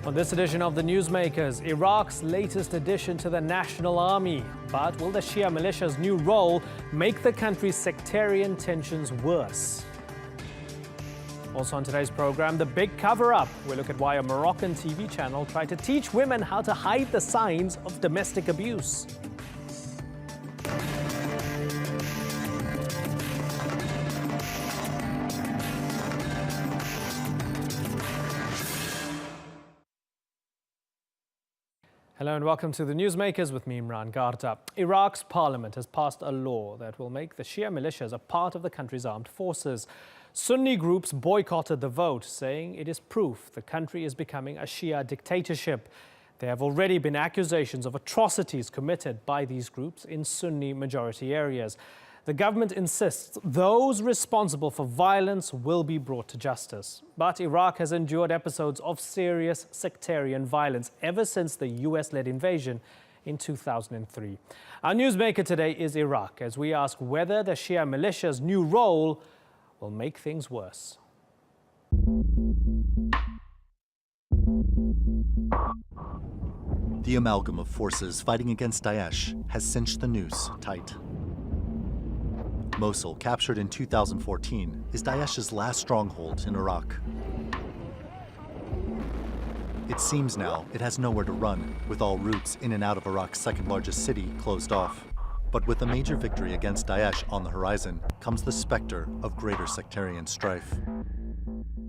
On this edition of the Newsmakers, Iraq's latest addition to the national army. But will the Shia militia's new role make the country's sectarian tensions worse? Also on today's program, the big cover-up. We'll look at why a Moroccan TV channel tried to teach women how to hide the signs of domestic abuse. Hello and welcome to the Newsmakers with me, Imran Garta. Iraq's parliament has passed a law that will make the Shia militias a part of the country's armed forces. Sunni groups boycotted the vote, saying it is proof the country is becoming a Shia dictatorship. There have already been accusations of atrocities committed by these groups in Sunni majority areas. The government insists those responsible for violence will be brought to justice. But Iraq has endured episodes of serious sectarian violence ever since the US-led invasion in 2003. Our newsmaker today is Iraq, as we ask whether the Shia militia's new role will make things worse. The amalgam of forces fighting against Daesh has cinched the noose tight. Mosul, captured in 2014, is Daesh's last stronghold in Iraq. It seems now it has nowhere to run, with all routes in and out of Iraq's second-largest city closed off. But with a major victory against Daesh on the horizon comes the specter of greater sectarian strife.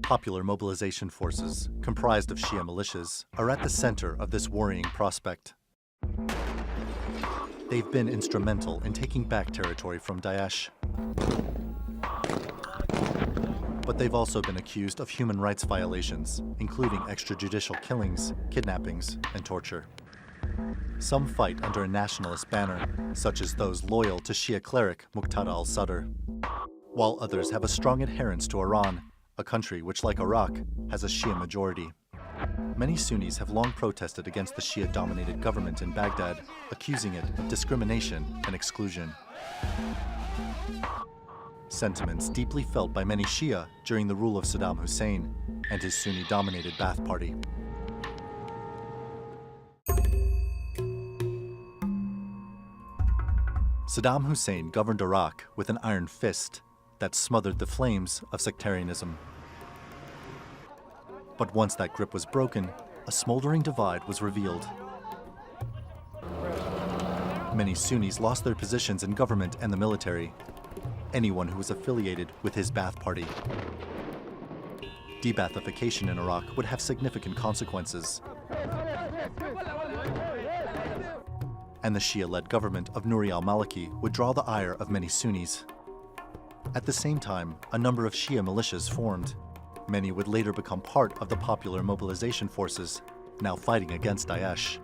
Popular mobilization forces, comprised of Shia militias, are at the center of this worrying prospect. They've been instrumental in taking back territory from Daesh. But they've also been accused of human rights violations, including extrajudicial killings, kidnappings, and torture. Some fight under a nationalist banner, such as those loyal to Shia cleric Muqtada al-Sadr, while others have a strong adherence to Iran, a country which, like Iraq, has a Shia majority. Many Sunnis have long protested against the Shia-dominated government in Baghdad, accusing it of discrimination and exclusion. Sentiments deeply felt by many Shia during the rule of Saddam Hussein and his Sunni-dominated Ba'ath Party. Saddam Hussein governed Iraq with an iron fist that smothered the flames of sectarianism. But once that grip was broken, a smoldering divide was revealed. Many Sunnis lost their positions in government and the military. Anyone who was affiliated with his Ba'ath Party. De-Ba'athification in Iraq would have significant consequences. And the Shia-led government of Nouri al-Maliki would draw the ire of many Sunnis. At the same time, a number of Shia militias formed. Many would later become part of the popular mobilization forces, now fighting against Daesh.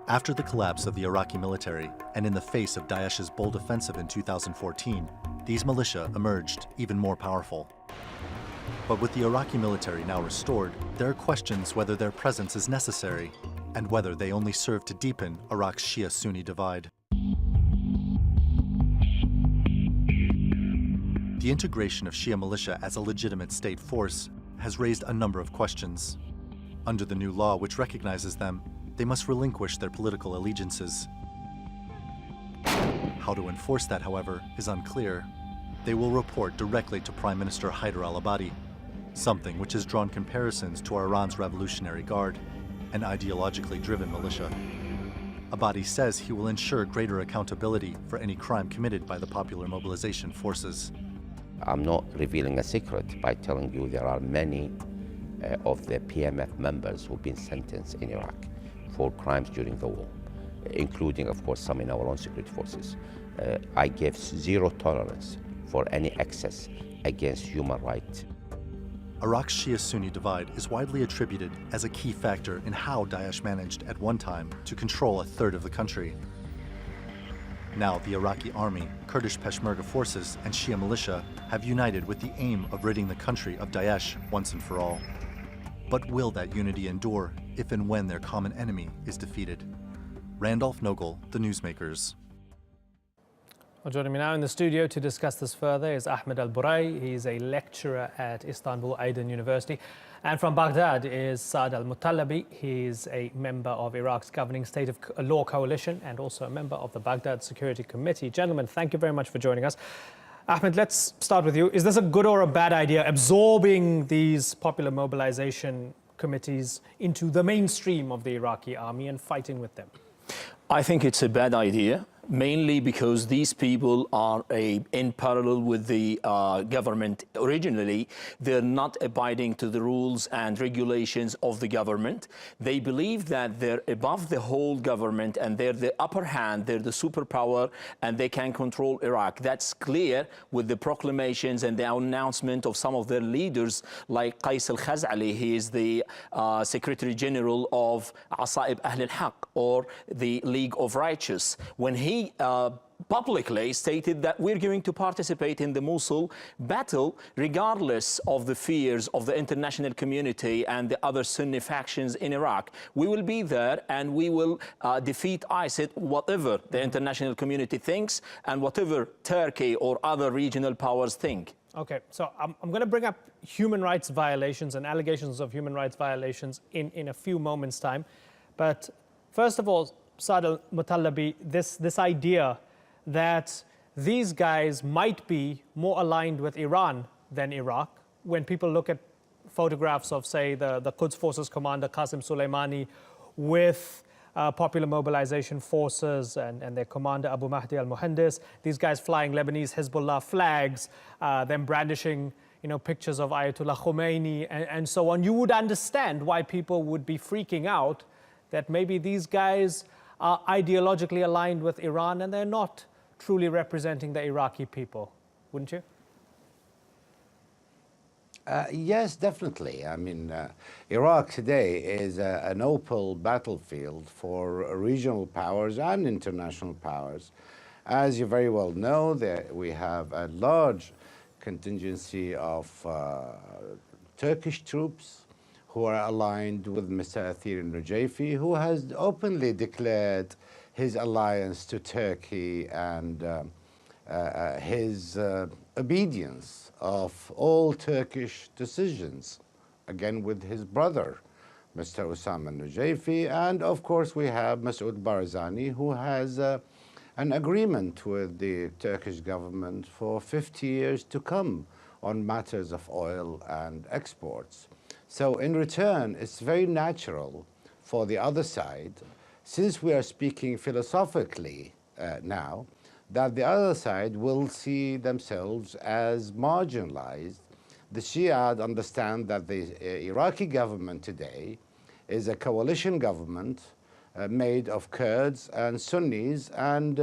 After the collapse of the Iraqi military, and in the face of Daesh's bold offensive in 2014, these militia emerged even more powerful. But with the Iraqi military now restored, there are questions whether their presence is necessary, and whether they only serve to deepen Iraq's Shia-Sunni divide. The integration of Shia militia as a legitimate state force has raised a number of questions. Under the new law which recognizes them, they must relinquish their political allegiances. How to enforce that, however, is unclear. They will report directly to Prime Minister Haider al-Abadi, something which has drawn comparisons to Iran's Revolutionary Guard, an ideologically driven militia. Abadi says he will ensure greater accountability for any crime committed by the popular mobilization forces. I'm not revealing a secret by telling you there are many of the PMF members who've been sentenced in Iraq for crimes during the war, including, of course, some in our own security forces. I give zero tolerance for any excess against human rights. Iraq's Shia-Sunni divide is widely attributed as a key factor in how Daesh managed at one time to control a third of the country. Now the Iraqi army, Kurdish Peshmerga forces, and Shia militia have united with the aim of ridding the country of Daesh once and for all. But will that unity endure if and when their common enemy is defeated? Randolph Nogel, The Newsmakers. Well, joining me now in the studio to discuss this further is Ahmed Al-Burai. He's a lecturer at Istanbul Aydın University. And from Baghdad is Saad Al-Mutallabi. He's a member of Iraq's governing state of law coalition and also a member of the Baghdad Security Committee. Gentlemen, thank you very much for joining us. Ahmed, let's start with you. Is this a good or a bad idea, absorbing these popular mobilization committees into the mainstream of the Iraqi army and fighting with them? I think it's a bad idea, mainly because these people are in parallel with the government. Originally, they're not abiding to the rules and regulations of the government. They believe that they're above the whole government and they're the upper hand, they're the superpower, and they can control Iraq. That's clear with the proclamations and the announcement of some of their leaders, like Qais al-Khazali. He is the Secretary General of Asa'ib Ahl al-Haq, or the League of Righteous. When he publicly stated that we're going to participate in the Mosul battle regardless of the fears of the international community and the other Sunni factions in Iraq. We will be there and we will defeat ISIS, whatever the international community thinks and whatever Turkey or other regional powers think. Okay, so I'm going to bring up human rights violations and allegations of human rights violations in a few moments' time. But first of all, Saad Al-Mutallabi, this idea that these guys might be more aligned with Iran than Iraq. When people look at photographs of, say, the Quds Forces commander Qasem Soleimani with popular mobilization forces and their commander Abu Mahdi al-Muhandis, these guys flying Lebanese Hezbollah flags, them brandishing pictures of Ayatollah Khomeini and so on, you would understand why people would be freaking out that maybe these guys are ideologically aligned with Iran and they're not truly representing the Iraqi people, wouldn't you? Yes, definitely. I mean, Iraq today is an open battlefield for regional powers and international powers. As you very well know, we have a large contingency of Turkish troops who are aligned with Mr. Athir al-Nujayfi, who has openly declared his alliance to Turkey and his obedience of all Turkish decisions, again with his brother, Mr. Osama al-Nujayfi. And of course we have Masoud Barzani, who has an agreement with the Turkish government for 50 years to come on matters of oil and exports. So in return, it's very natural for the other side, since we are speaking philosophically now, that the other side will see themselves as marginalized. The Shia understand that the Iraqi government today is a coalition government made of Kurds and Sunnis and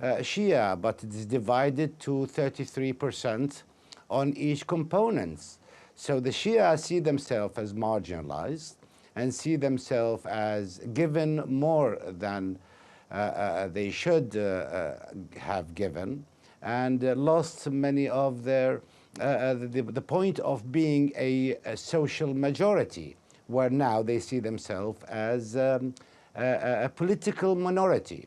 Shia, but it is divided to 33% on each component. So the Shia see themselves as marginalized and see themselves as given more than they should have given, and lost many of their, the point of being a social majority, where now they see themselves as a political minority.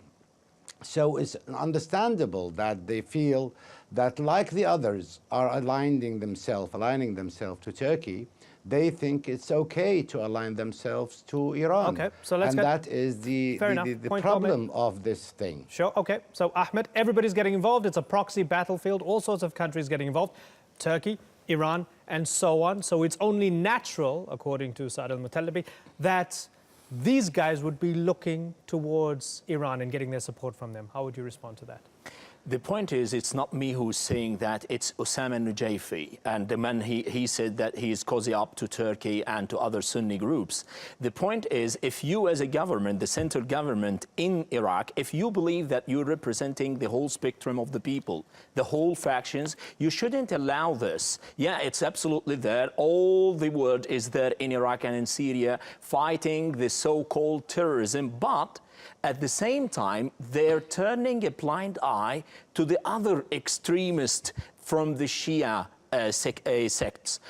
So it's understandable that they feel that, like the others are aligning themselves to Turkey, they think it's okay to align themselves to Iran. Okay, so let's and that is the problem of this thing. Sure, okay. So Ahmed, everybody's getting involved. It's a proxy battlefield, all sorts of countries getting involved. Turkey, Iran, and so on. So it's only natural, according to Saad Al-Mutallabi, that these guys would be looking towards Iran and getting their support from them. How would you respond to that? The point is, it's not me who's saying that, it's Osama al-Nujayfi. And the man, he said that he is cozy up to Turkey and to other Sunni groups. The point is, if you as a government, the central government in Iraq, if you believe that you're representing the whole spectrum of the people, the whole factions, you shouldn't allow this. Yeah, it's absolutely there. All the world is there in Iraq and in Syria fighting the so-called terrorism, but at the same time, they're turning a blind eye to the other extremists from the Shia sects.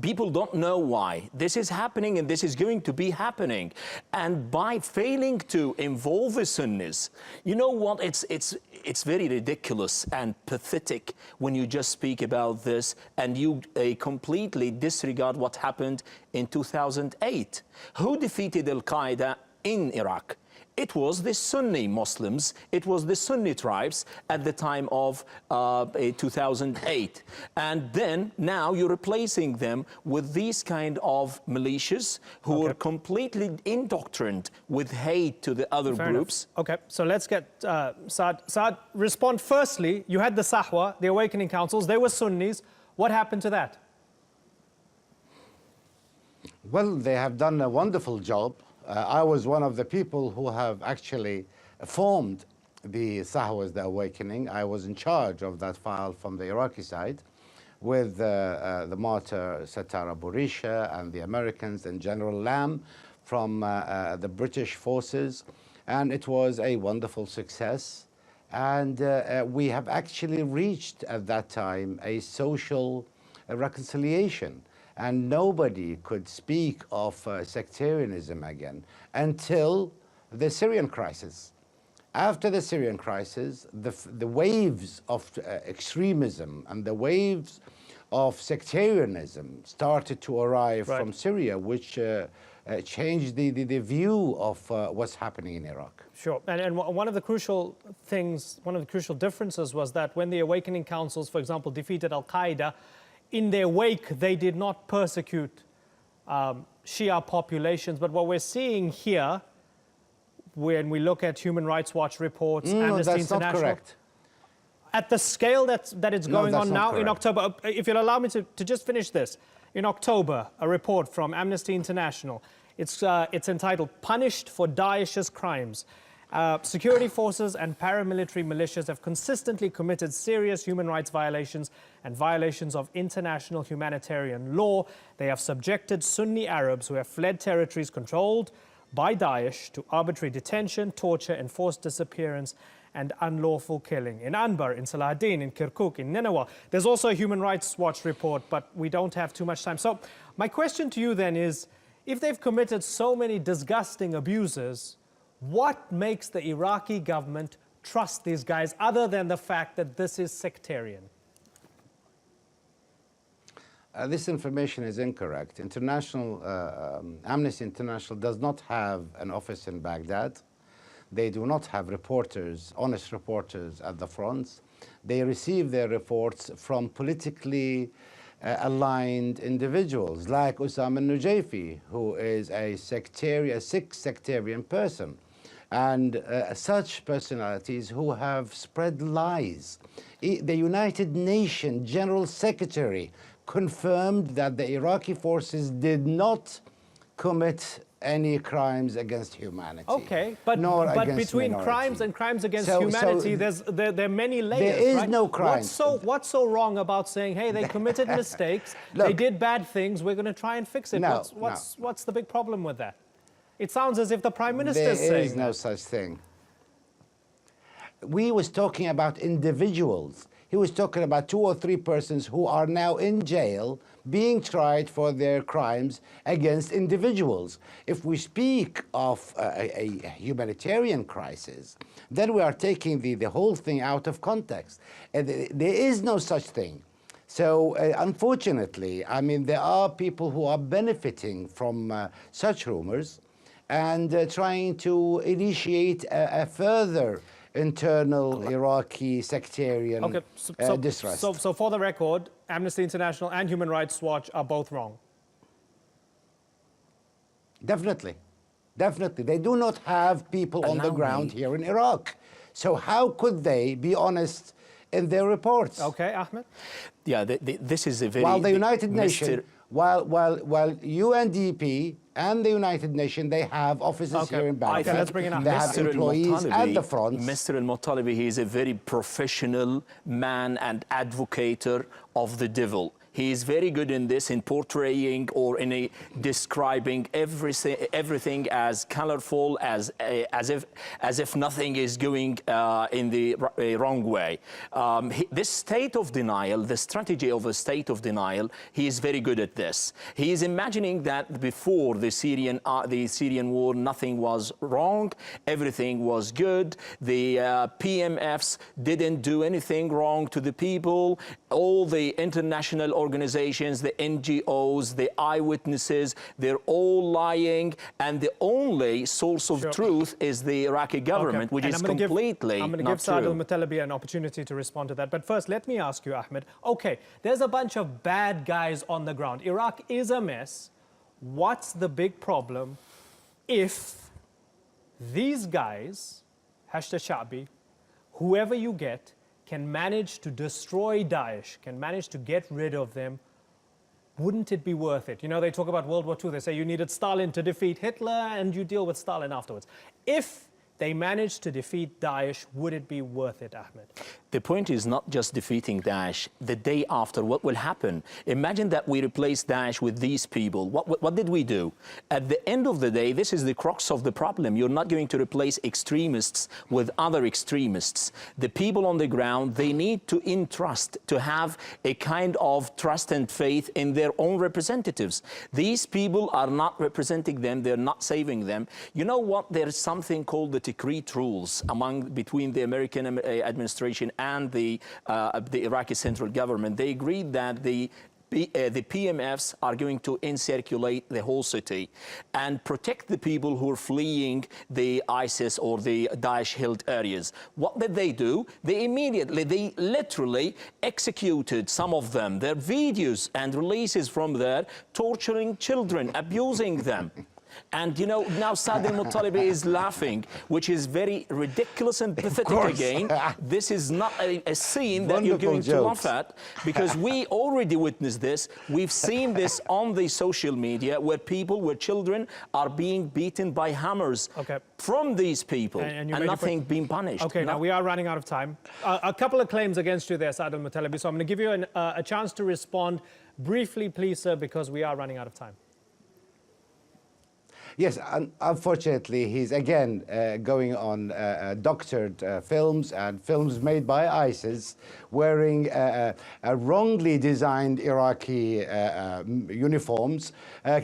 People don't know why. This is happening and this is going to be happening. And by failing to involve the Sunnis, you know what, it's very ridiculous and pathetic when you just speak about this and you completely disregard what happened in 2008. Who defeated Al-Qaeda in Iraq? It was the Sunni Muslims, it was the Sunni tribes at the time of 2008. And then now you're replacing them with these kind of militias who are completely indoctrined with hate to the other groups. Okay, so let's get Saad. Saad, respond firstly. You had the Sahwa, the Awakening Councils, they were Sunnis. What happened to that? Well, they have done a wonderful job. I was one of the people who have actually formed the Sahwas, the Awakening. I was in charge of that file from the Iraqi side with the martyr Sattar Abu Risha and the Americans and General Lamb from the British forces. And it was a wonderful success. And we have actually reached at that time a social reconciliation. And nobody could speak of sectarianism again until the Syrian crisis. After the Syrian crisis, the waves of extremism and the waves of sectarianism started to arrive from Syria, which changed the view of what's happening in Iraq. Sure, and one of the crucial things, one of the crucial differences was that when the Awakening Councils, for example, defeated Al-Qaeda, in their wake, they did not persecute Shia populations. But what we're seeing here, when we look at Human Rights Watch reports, Amnesty International... That's not correct. At the scale that it's going on now in October, if you'll allow me to just finish this. In October, a report from Amnesty International, it's entitled, Punished for Daesh's Crimes. Security forces and paramilitary militias have consistently committed serious human rights violations and violations of international humanitarian law. They have subjected Sunni Arabs who have fled territories controlled by Daesh to arbitrary detention, torture, enforced disappearance, and unlawful killing. In Anbar, in Salahuddin, in Kirkuk, in Nineveh. There's also a Human Rights Watch report, but we don't have too much time. So my question to you then is, if they've committed so many disgusting abuses, what makes the Iraqi government trust these guys other than the fact that this is sectarian? This information is incorrect. Amnesty International does not have an office in Baghdad. They do not have reporters, honest reporters at the fronts. They receive their reports from politically aligned individuals like Osama Nujayfi, who is a Sikh sectarian person. And such personalities who have spread lies. The United Nations General Secretary confirmed that the Iraqi forces did not commit any crimes against humanity. Okay, but between crimes and crimes against humanity, there are many layers. There is no crime. What's so wrong about saying, hey, they committed mistakes, look, they did bad things, we're going to try and fix it? What's the big problem with that? It sounds as if the Prime Minister is saying there is no such thing. We was talking about individuals. He was talking about 2 or 3 persons who are now in jail being tried for their crimes against individuals. If we speak of a humanitarian crisis, then we are taking the whole thing out of context. There is no such thing. So unfortunately, I mean, there are people who are benefiting from such rumors and trying to initiate a further internal Iraqi sectarian distrust. So for the record, Amnesty International and Human Rights Watch are both wrong. Definitely. Definitely. They do not have people on the ground here in Iraq. So how could they be honest in their reports? Okay, Ahmed? Yeah, this is a very... While the United Nations, while UNDP and the United Nations, they have offices here in Baghdad. Let's bring it up. They have employees at the front. Mr. Al-Muttalibi, he is a very professional man and advocator of the devil. He is very good in this, in portraying or in describing everything as colorful, as if nothing is going in the wrong way. This state of denial, the strategy of a state of denial, he is very good at this. He is imagining that before the Syrian war, nothing was wrong, everything was good. The PMFs didn't do anything wrong to the people. All the international organizations, the NGOs, the eyewitnesses, they're all lying, and the only source of truth is the Iraqi government, which is completely not true. I'm going to give Saad al-Mutalabi an opportunity to respond to that. But first, let me ask you, Ahmed, okay, there's a bunch of bad guys on the ground. Iraq is a mess. What's the big problem if these guys, Hashd al-Sha'bi, whoever you get, can manage to destroy Daesh, can manage to get rid of them? Wouldn't it be worth it? You know, they talk about World War II. They say you needed Stalin to defeat Hitler and you deal with Stalin afterwards. If they managed to defeat Daesh, would it be worth it, Ahmed? The point is not just defeating Daesh. The day after, what will happen? Imagine that we replace Daesh with these people. What did we do? At the end of the day, this is the crux of the problem. You're not going to replace extremists with other extremists. The people on the ground, they need to entrust, to have a kind of trust and faith in their own representatives. These people are not representing them. They're not saving them. You know what? There's something called the Tikrit rules between the American administration and the Iraqi central government. They agreed that the PMFs are going to encirculate the whole city and protect the people who are fleeing the ISIS or the Daesh-held areas. What did they do? They literally executed some of them. Their videos and releases from there, torturing children, abusing them. And, you know, now Saad al-Mutalabi is laughing, which is very ridiculous and pathetic again. This is not a scene that you're going to laugh at, because we already witnessed this. We've seen this on the social media where children are being beaten by hammers from these people and nothing being punished. Okay, now we are running out of time. A couple of claims against you there, Saad al-Mutalabi. So I'm going to give you a chance to respond briefly, please, sir, because we are running out of time. Yes, unfortunately, he's again going on doctored films and films made by ISIS wearing wrongly designed Iraqi uniforms,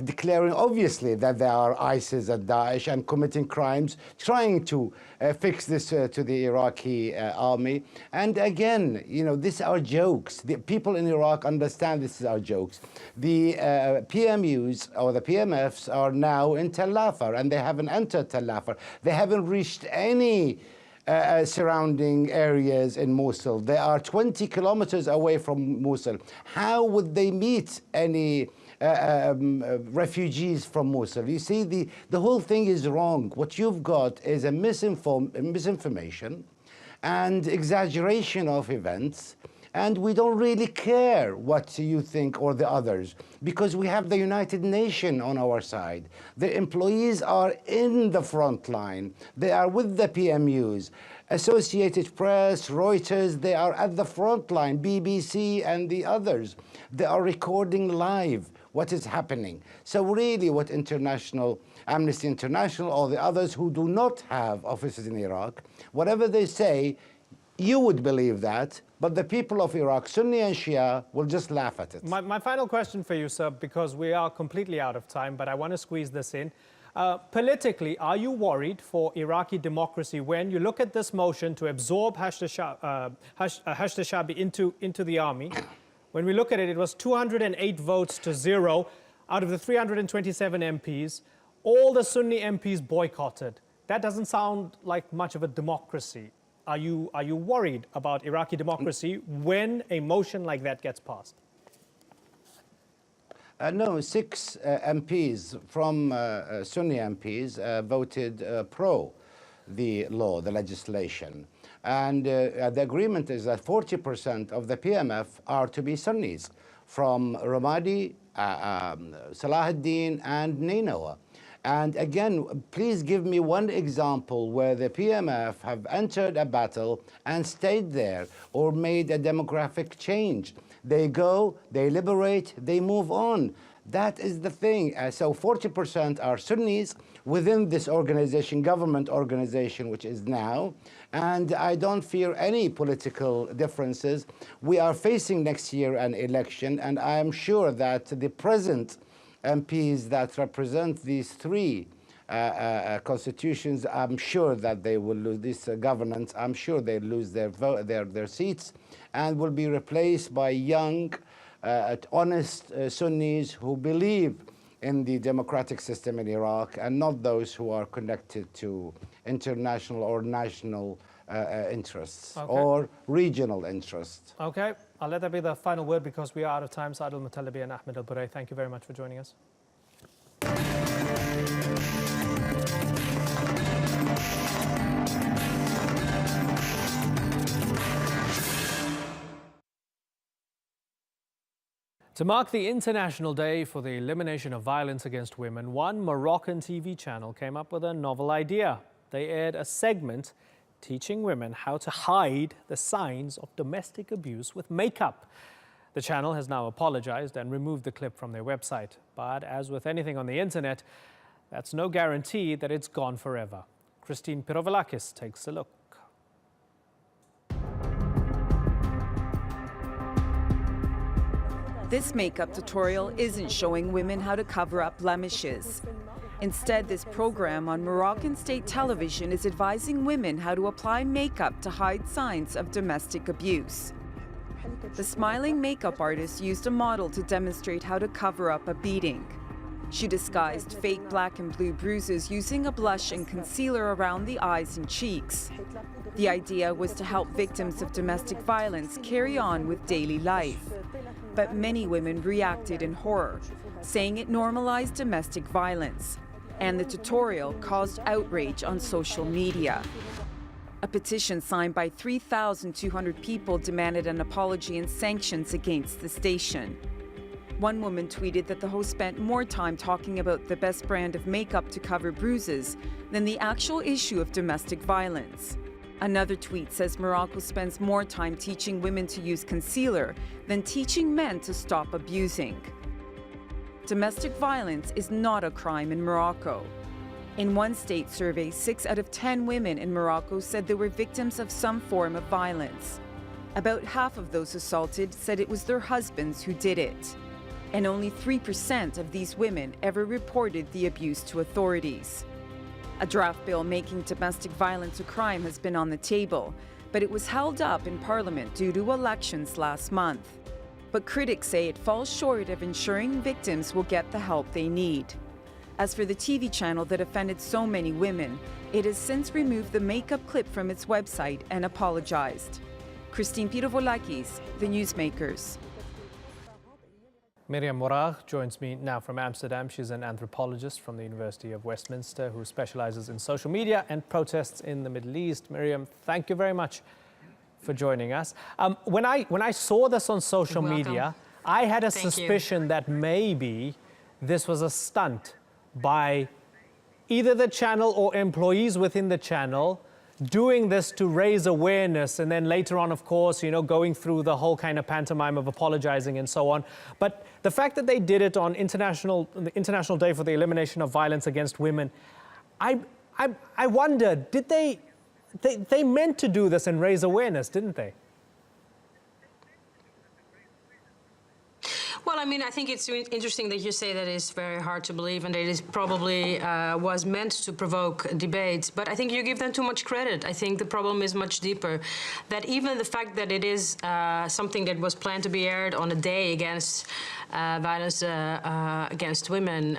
declaring obviously that they are ISIS and Daesh and committing crimes, trying to fix this to the Iraqi army. And again, you know, these are jokes. The people in Iraq understand this is our jokes. The PMUs or the PMFs are now in Tel Afar, and they haven't entered Tel Afar. They haven't reached any surrounding areas in Mosul. They are 20 kilometers away from Mosul. How would they meet any refugees from Mosul? You see, the whole thing is wrong. What you've got is a misinformation and exaggeration of events. And we don't really care what you think or the others, because we have the United Nations on our side. The employees are in the front line. They are with the PMUs. Associated Press, Reuters, they are at the front line, BBC and the others. They are recording live what is happening. So really what Amnesty International or the others who do not have offices in Iraq, whatever they say, you would believe that, but the people of Iraq, Sunni and Shia, will just laugh at it. My final question for you, sir, because we are completely out of time, but I want to squeeze this in. Politically, are you worried for Iraqi democracy when you look at this motion to absorb Hashd al-Sha'bi into the army? When we look at it, it was 208 votes to 0 out of the 327 MPs. All the Sunni MPs boycotted. That doesn't sound like much of a democracy. Are you worried about Iraqi democracy when a motion like that gets passed? No, 6 MPs from Sunni MPs voted pro the law, the legislation. And the agreement is that 40% of the PMF are to be Sunnis, from Ramadi, Salahuddin, and Ninawa. And again, please give me one example where the PMF have entered a battle and stayed there or made a demographic change. They go, they liberate, they move on. That is the thing. So 40% are Sunnis within this organization, government organization, which is now. And I don't fear any political differences. We are facing next year an election, and I am sure that the present MPs that represent these three constitutions, I'm sure that they will lose this governance. I'm sure they lose their seats and will be replaced by young, honest Sunnis who believe in the democratic system in Iraq and not those who are connected to international or national interests or regional interests. Okay, I'll let that be the final word because we are out of time. Saad al-Mutalabi and Ahmed al-Buray, thank you very much for joining us. To mark the International Day for the Elimination of Violence Against Women, one Moroccan TV channel came up with a novel idea. They aired a segment teaching women how to hide the signs of domestic abuse with makeup. The channel has now apologized and removed the clip from their website. But as with anything on the internet, that's no guarantee that it's gone forever. Christine Pirovalakis takes a look. This makeup tutorial isn't showing women how to cover up blemishes. Instead, this program on Moroccan state television is advising women how to apply makeup to hide signs of domestic abuse. The smiling makeup artist used a model to demonstrate how to cover up a beating. She disguised fake black and blue bruises using a blush and concealer around the eyes and cheeks. The idea was to help victims of domestic violence carry on with daily life. But many women reacted in horror, saying it normalized domestic violence. And the tutorial caused outrage on social media. A petition signed by 3,200 people demanded an apology and sanctions against the station. One woman tweeted that the host spent more time talking about the best brand of makeup to cover bruises than the actual issue of domestic violence. Another tweet says Morocco spends more time teaching women to use concealer than teaching men to stop abusing. Domestic violence is not a crime in Morocco. In one state survey, 6 out of 10 women in Morocco said they were victims of some form of violence. About half of those assaulted said it was their husbands who did it. And only 3% of these women ever reported the abuse to authorities. A draft bill making domestic violence a crime has been on the table, but it was held up in Parliament due to elections last month. But critics say it falls short of ensuring victims will get the help they need. As for the TV channel that offended so many women, it has since removed the makeup clip from its website and apologized. Christine Pirovalakis, The Newsmakers. Miriam Morag joins me now from Amsterdam. She's an anthropologist from the University of Westminster who specializes in social media and protests in the Middle East. Miriam, thank you very much for joining us. When I saw this on social media, I had a suspicion that maybe this was a stunt by either the channel or employees within the channel doing this to raise awareness, and then later on, of course, you know, going through the whole kind of pantomime of apologizing and so on. But the fact that they did it on the International Day for the Elimination of Violence Against Women, I wondered, did they meant to do this and raise awareness, didn't they? Well, I mean, I think it's interesting that you say that it's very hard to believe and that it is probably was meant to provoke debate. But I think you give them too much credit. I think the problem is much deeper. That even the fact that it is something that was planned to be aired on a day against violence against women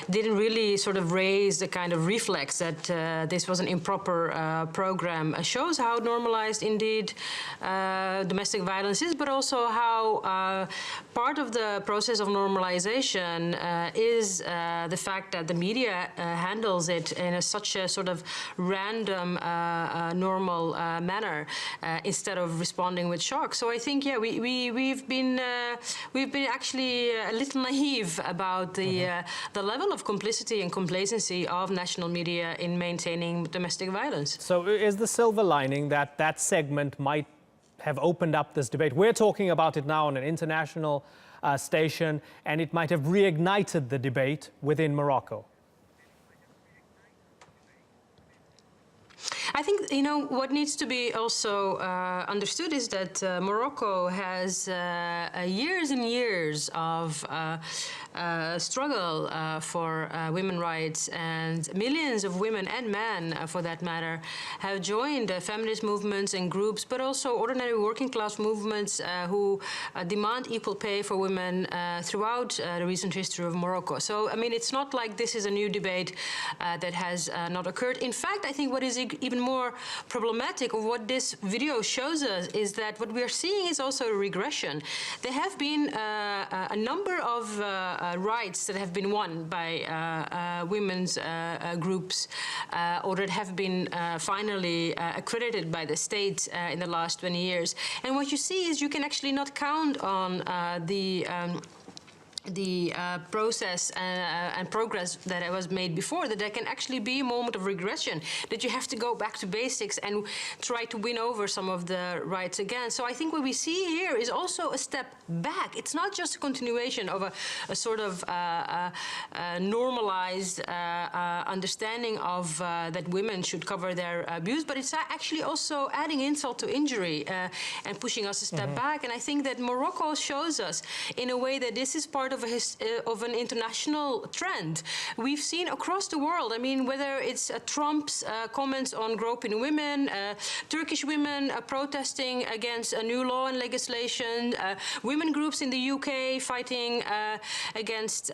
didn't really sort of raise the kind of reflex that this was an improper program. Shows how normalized indeed domestic violence is, but also how part of of the process of normalization is the fact that the media handles it in such a sort of random, normal manner instead of responding with shock. So I think, yeah, we've been actually a little naive about the level of complicity and complacency of national media in maintaining domestic violence. So is the silver lining that that segment might have opened up this debate? We're talking about it now on an international station, and it might have reignited the debate within Morocco. I think, you know, what needs to be also understood is that Morocco has years and years of struggle for women's rights, and millions of women and men, for that matter, have joined feminist movements and groups, but also ordinary working class movements who demand equal pay for women throughout the recent history of Morocco. So, I mean, it's not like this is a new debate that has not occurred. In fact, I think what is even more problematic of what this video shows us is that what we are seeing is also a regression. There have been a number of rights that have been won by women's groups or that have been finally accredited by the state in the last 20 years. And what you see is you can actually not count on the process and progress that was made before, that there can actually be a moment of regression, that you have to go back to basics and try to win over some of the rights again. So I think what we see here is also a step back. It's not just a continuation of a sort of normalized understanding of that women should cover their abuse, but it's actually also adding insult to injury and pushing us a step back. And I think that Morocco shows us in a way that this is part of an international trend. We've seen across the world, I mean, whether it's Trump's comments on groping women, Turkish women protesting against a new law and legislation, women groups in the UK fighting against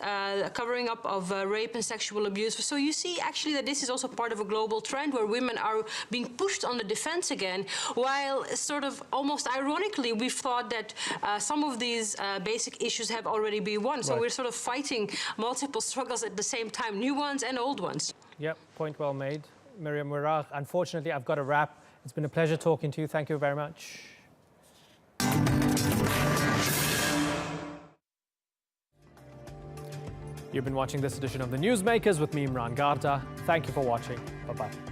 covering up of rape and sexual abuse. So you see actually that this is also part of a global trend where women are being pushed on the defense again, while sort of almost ironically we've thought that some of these basic issues have already been won. So we're sort of fighting multiple struggles at the same time, new ones and old ones. Yep, point well made. Miriam Wiraq, unfortunately, I've got to wrap. It's been a pleasure talking to you. Thank you very much. You've been watching this edition of the Newsmakers with me, Imran Garda. Thank you for watching. Bye-bye.